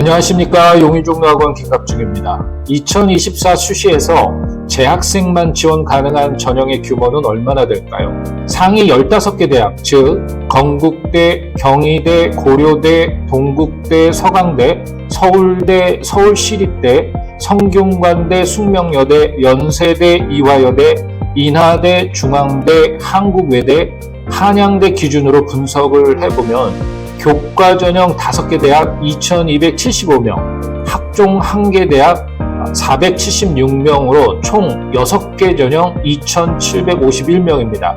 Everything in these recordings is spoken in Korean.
안녕하십니까. 용인종로학원 김갑중입니다. 2024 수시에서 재학생만 지원 가능한 전형의 규모는 얼마나 될까요? 상위 15개 대학, 즉 건국대, 경희대, 고려대, 동국대, 서강대, 서울대, 서울시립대, 성균관대, 숙명여대, 연세대, 이화여대, 인하대, 중앙대, 한국외대, 한양대 기준으로 분석을 해보면 교과 전형 5개 대학 2275명, 학종 1개 대학 476명으로 총 6개 전형 2751명입니다.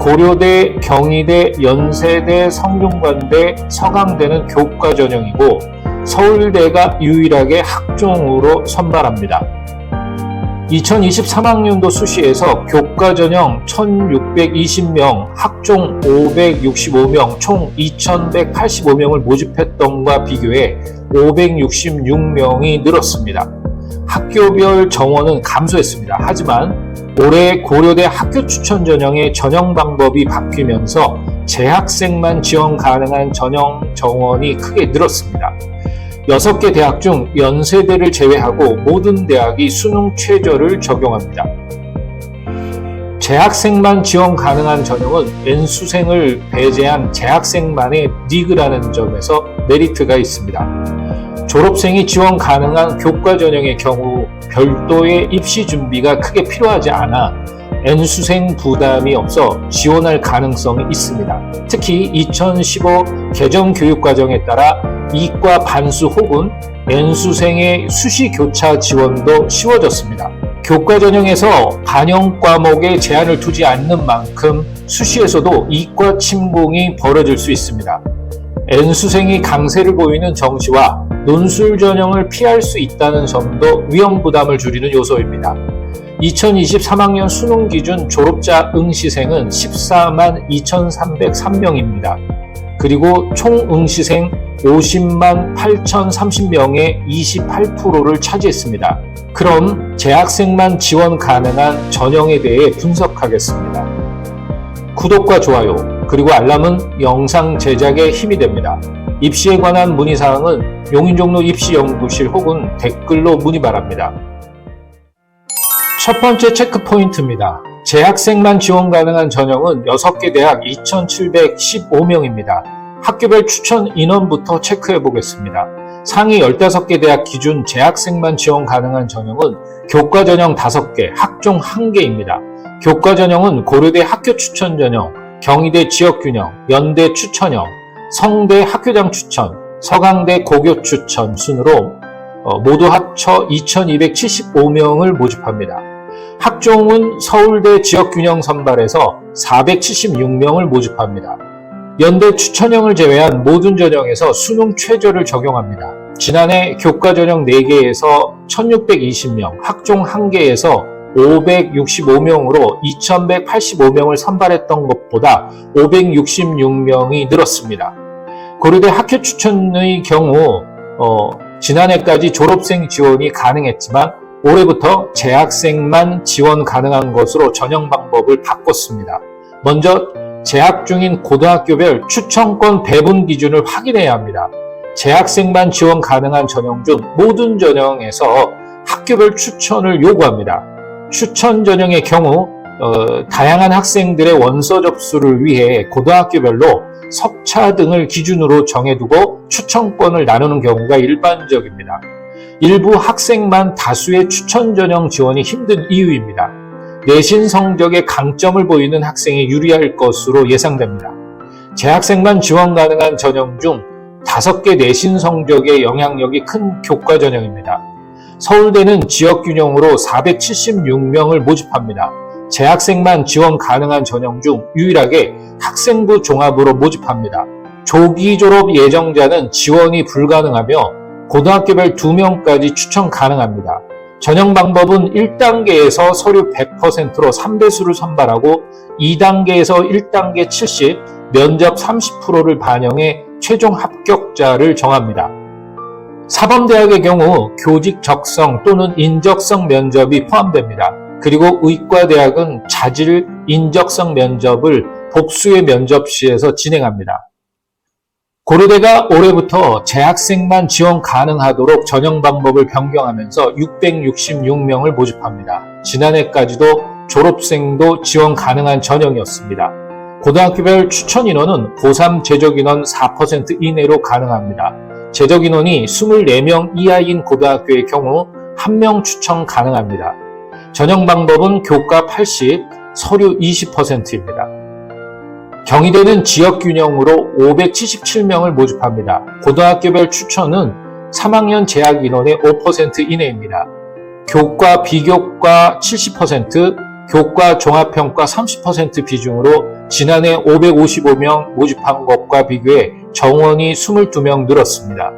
고려대, 경희대, 연세대, 성균관대, 서강대는 교과 전형이고 서울대가 유일하게 학종으로 선발합니다. 2023학년도 수시에서 교과 전형 1620명, 학종 565명, 총 2185명을 모집했던과 비교해 566명이 늘었습니다. 학교별 정원은 감소했습니다. 하지만 올해 고려대 학교 추천 전형의 전형 방법이 바뀌면서 재학생만 지원 가능한 전형 정원이 크게 늘었습니다. 6개 대학 중 연세대를 제외하고 모든 대학이 수능 최저를 적용합니다. 재학생만 지원 가능한 전형은 N수생을 배제한 재학생만의 리그라는 점에서 메리트가 있습니다. 졸업생이 지원 가능한 교과 전형의 경우 별도의 입시 준비가 크게 필요하지 않아 N수생 부담이 없어 지원할 가능성이 있습니다. 특히 2015 개정교육과정에 따라 이과 반수 혹은 N수생의 수시 교차 지원도 쉬워졌습니다. 교과 전형에서 반영 과목에 제한을 두지 않는 만큼 수시에서도 이과 침공이 벌어질 수 있습니다. N수생이 강세를 보이는 정시와 논술 전형을 피할 수 있다는 점도 위험 부담을 줄이는 요소입니다. 2023학년 수능 기준 졸업자 응시생은 14만 2,303명입니다. 그리고 총 응시생 50만 8,030명의 28%를 차지했습니다. 그럼 재학생만 지원 가능한 전형에 대해 분석하겠습니다. 구독과 좋아요, 그리고 알람은 영상 제작에 힘이 됩니다. 입시에 관한 문의사항은 용인종로 입시연구실 혹은 댓글로 문의 바랍니다. 첫 번째 체크 포인트입니다. 재학생만 지원 가능한 전형은 6개 대학 2,715명입니다. 학교별 추천 인원부터 체크해 보겠습니다. 상위 15개 대학 기준 재학생만 지원 가능한 전형은 교과 전형 5개, 학종 1개입니다. 교과 전형은 고려대 학교 추천 전형, 경희대 지역균형, 연대 추천형, 성대 학교장 추천, 서강대 고교 추천 순으로 모두 합쳐 2,275명을 모집합니다. 학종은 서울대 지역균형 선발에서 476명을 모집합니다. 연대 추천형을 제외한 모든 전형에서 수능 최저를 적용합니다. 지난해 교과 전형 4개에서 1,620명, 학종 1개에서 565명으로 2,185명을 선발했던 것보다 566명이 늘었습니다. 고려대 학교 추천의 경우 지난해까지 졸업생 지원이 가능했지만 올해부터 재학생만 지원 가능한 것으로 전형 방법을 바꿨습니다. 먼저 재학 중인 고등학교별 추천권 배분 기준을 확인해야 합니다. 재학생만 지원 가능한 전형 중 모든 전형에서 학교별 추천을 요구합니다. 추천 전형의 경우 다양한 학생들의 원서 접수를 위해 고등학교별로 석차 등을 기준으로 정해두고 추천권을 나누는 경우가 일반적입니다. 일부 학생만 다수의 추천 전형 지원이 힘든 이유입니다. 내신 성적에 강점을 보이는 학생이 유리할 것으로 예상됩니다. 재학생만 지원 가능한 전형 중 5개 내신 성적의 영향력이 큰 교과 전형입니다. 서울대는 지역균형으로 476명을 모집합니다. 재학생만 지원 가능한 전형 중 유일하게 학생부 종합으로 모집합니다. 조기 졸업 예정자는 지원이 불가능하며 고등학교별 2명까지 추천 가능합니다. 전형 방법은 1단계에서 서류 100%로 3배수를 선발하고 2단계에서 1단계 70, 면접 30%를 반영해 최종 합격자를 정합니다. 사범대학의 경우 교직 적성 또는 인적성 면접이 포함됩니다. 그리고 의과대학은 자질 인적성 면접을 복수의 면접시에서 진행합니다. 고려대가 올해부터 재학생만 지원 가능하도록 전형 방법을 변경하면서 666명을 모집합니다. 지난해까지도 졸업생도 지원 가능한 전형이었습니다. 고등학교별 추천 인원은 고3 재적 인원 4% 이내로 가능합니다. 재적 인원이 24명 이하인 고등학교의 경우 1명 추천 가능합니다. 전형 방법은 교과 80, 서류 20%입니다. 경희대는 지역균형으로 577명을 모집합니다. 고등학교별 추천은 3학년 재학 인원의 5% 이내입니다. 교과, 비교과 70%, 교과, 종합평가 30% 비중으로 지난해 555명 모집한 것과 비교해 정원이 22명 늘었습니다.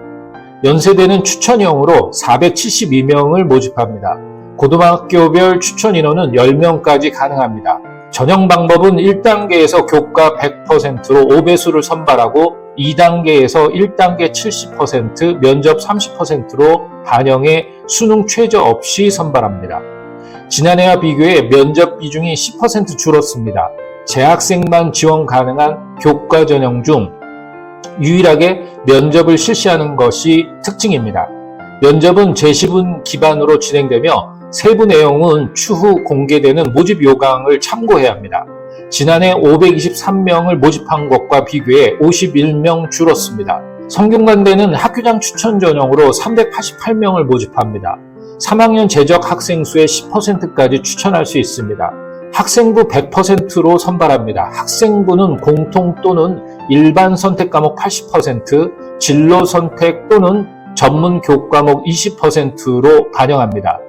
연세대는 추천형으로 472명을 모집합니다. 고등학교별 추천 인원은 10명까지 가능합니다. 전형 방법은 1단계에서 교과 100%로 5배수를 선발하고 2단계에서 1단계 70%, 면접 30%로 반영해 수능 최저 없이 선발합니다. 지난해와 비교해 면접 비중이 10% 줄었습니다. 재학생만 지원 가능한 교과 전형 중 유일하게 면접을 실시하는 것이 특징입니다. 면접은 제시문 기반으로 진행되며 세부 내용은 추후 공개되는 모집 요강을 참고해야 합니다. 지난해 523명을 모집한 것과 비교해 51명 줄었습니다. 성균관대는 학교장 추천 전형으로 388명을 모집합니다. 3학년 재적 학생 수의 10%까지 추천할 수 있습니다. 학생부 100%로 선발합니다. 학생부는 공통 또는 일반 선택 과목 80%, 진로 선택 또는 전문 교과목 20%로 반영합니다.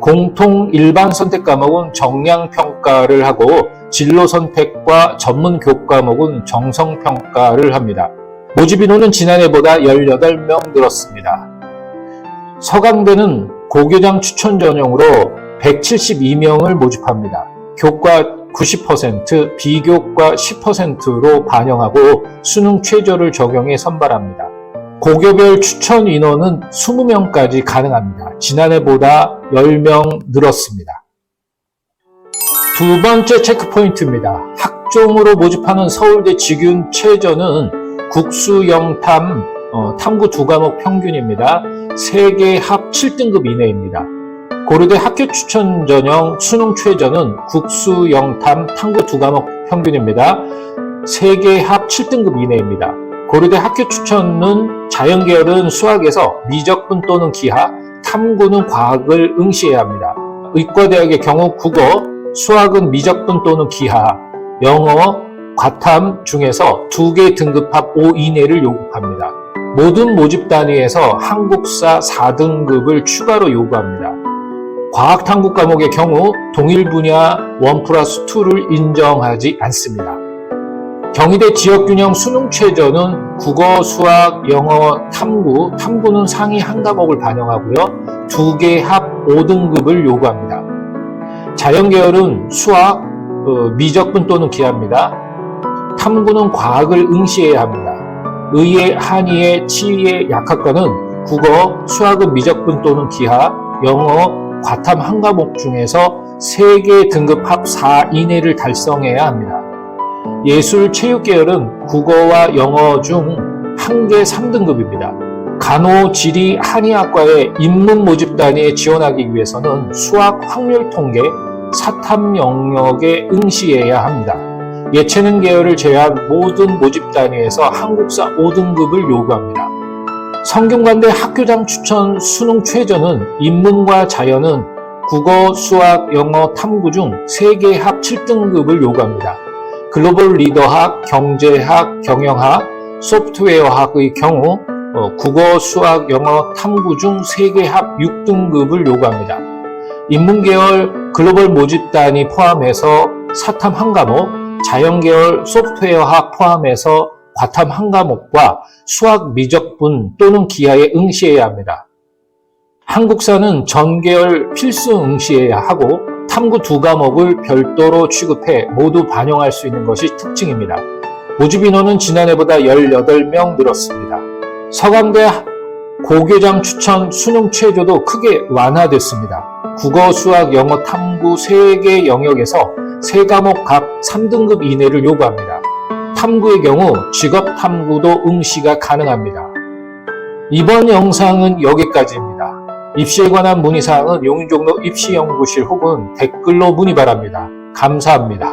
공통 일반 선택 과목은 정량 평가를 하고 진로 선택과 전문 교과목은 정성 평가를 합니다. 모집 인원은 지난해보다 18명 늘었습니다. 서강대는 고교장 추천 전형으로 172명을 모집합니다. 교과 90%, 비교과 10%로 반영하고 수능 최저를 적용해 선발합니다. 고교별 추천 인원은 20명까지 가능합니다. 지난해보다 10명 늘었습니다. 두 번째 체크포인트입니다. 학종으로 모집하는 서울대 직윤 최저는 국수영탐 탐구 2과목 평균입니다. 세계 합 7등급 이내입니다. 고려대 학교 추천 전형 수능 최저는 국수영탐 탐구 2과목 평균입니다. 세계 합 7등급 이내입니다. 고려대 학교 추천은 자연계열은 수학에서 미적분 또는 기하, 탐구는 과학을 응시해야 합니다. 의과대학의 경우 국어, 수학은 미적분 또는 기하, 영어, 과탐 중에서 2개 등급합 5 이내를 요구합니다. 모든 모집 단위에서 한국사 4등급을 추가로 요구합니다. 과학탐구 과목의 경우 동일 분야 1+2를 인정하지 않습니다. 경희대 지역균형 수능 최저는 국어, 수학, 영어, 탐구는 상위 한 과목을 반영하고요. 2개 합 5등급을 요구합니다. 자연계열은 수학, 미적분 또는 기하입니다. 탐구는 과학을 응시해야 합니다. 의예, 한의예, 치의의 약학과는 국어, 수학은 미적분 또는 기하, 영어, 과탐 한 과목 중에서 3개 등급 합 4 이내를 달성해야 합니다. 예술, 체육 계열은 국어와 영어 중 1개 3등급입니다. 간호, 지리, 한의학과의 입문 모집 단위에 지원하기 위해서는 수학, 확률 통계, 사탐 영역에 응시해야 합니다. 예체능 계열을 제외한 모든 모집 단위에서 한국사 5등급을 요구합니다. 성균관대 학교장 추천 수능 최저는 인문과 자연은 국어, 수학, 영어, 탐구 중 3개 합 7등급을 요구합니다. 글로벌 리더학, 경제학, 경영학, 소프트웨어학의 경우 국어, 수학, 영어, 탐구 중 3개 합 6등급을 요구합니다. 인문계열 글로벌 모집 단위 포함해서 사탐 한 과목, 자연계열 소프트웨어학 포함해서 과탐 한 과목과 수학 미적분 또는 기하에 응시해야 합니다. 한국사는 전계열 필수 응시해야 하고 탐구 2과목을 별도로 취급해 모두 반영할 수 있는 것이 특징입니다. 모집 인원은 지난해보다 18명 늘었습니다. 서강대 고교장 추천 수능 최저도 크게 완화됐습니다. 국어, 수학, 영어, 탐구 3개 영역에서 3과목 각 3등급 이내를 요구합니다. 탐구의 경우 직업 탐구도 응시가 가능합니다. 이번 영상은 여기까지입니다. 입시에 관한 문의사항은 용인종로 입시연구실 혹은 댓글로 문의 바랍니다. 감사합니다.